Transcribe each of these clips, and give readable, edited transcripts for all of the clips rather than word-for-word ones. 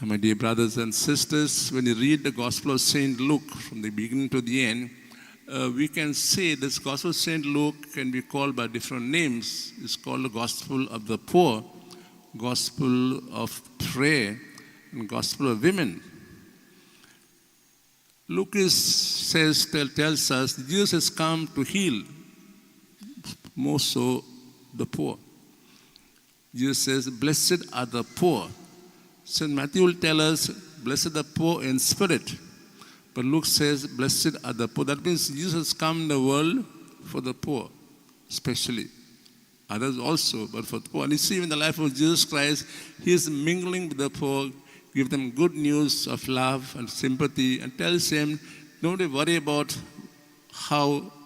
My dear brothers and sisters, when you read the Gospel of St. Luke from the beginning to the end, we can say this Gospel of St. Luke can be called by different names. It's called the Gospel of the Poor, Gospel of Prayer, and Gospel of Women. Luke tells us Jesus has come to heal, more so the poor. Jesus says, blessed are the poor. St. Matthew will tell us, blessed are the poor in spirit. But Luke says, blessed are the poor. That means Jesus has come in the world for the poor, especially. Others also, but for the poor. And you see, in the life of Jesus Christ, He is mingling with the poor, give them good news of love and sympathy, and tells them, don't worry about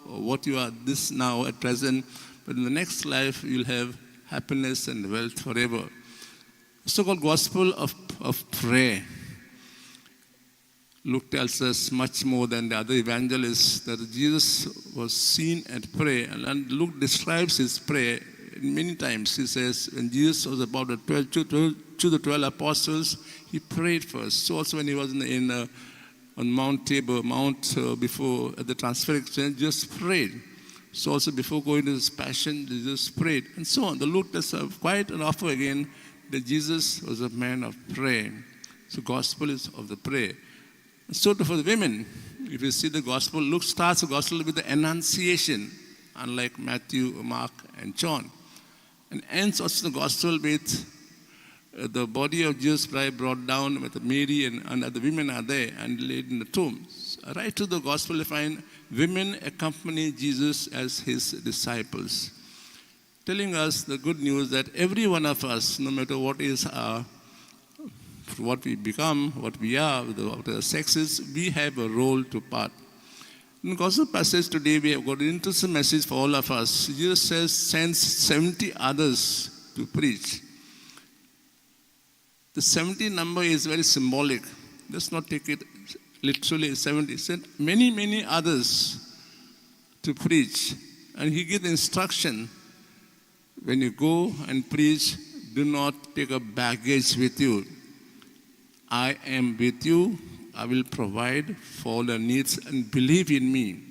what you are this now at present, but in the next life you'll have happiness and wealth forever. So-called Gospel of Prayer. Luke tells us much more than the other evangelists that Jesus was seen at prayer. And Luke describes his prayer many times. He says, when Jesus was about to choose the 12 apostles, he prayed first. So also when he was on Mount Tabor, before at the transfiguration, Jesus prayed. So also before going to his passion, Jesus prayed. And so on. The Luke does quite an offer again that Jesus was a man of prayer. So gospel is of the prayer. So for the women, if you see the gospel, Luke starts the gospel with the Annunciation, unlike Matthew, Mark, and John. And ends also the gospel with the body of Jesus Christ brought down with Mary and the women are there and laid in the tomb. So right to the gospel, you find women accompany Jesus as his disciples, telling us the good news that every one of us, no matter what we become, what we are, what our sexes, we have a role to part. In the gospel passage today, we have got an interesting message for all of us. Jesus sends 70 others to preach. The 70 number is very symbolic. Let's not take it literally 70. He sent many, many others to preach. And he gives instruction. When you go and preach, do not take a baggage with you. I am with you. I will provide for all your needs and believe in me.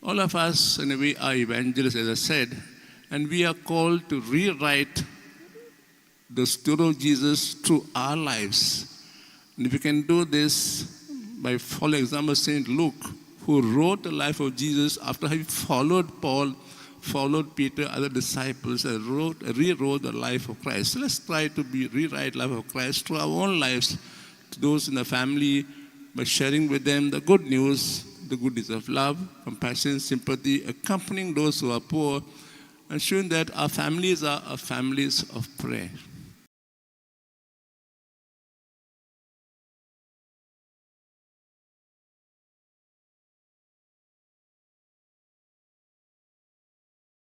All of us, in a way, are evangelists, as I said, and we are called to rewrite the story of Jesus through our lives. And if we can do this by following example St. Luke, who wrote the life of Jesus after having followed Paul, followed Peter, other disciples, and rewrote the life of Christ. So let's try to rewrite the life of Christ through our own lives, to those in the family, by sharing with them the good news, the good deeds of love, compassion, sympathy, accompanying those who are poor, and showing that our families are families of prayer.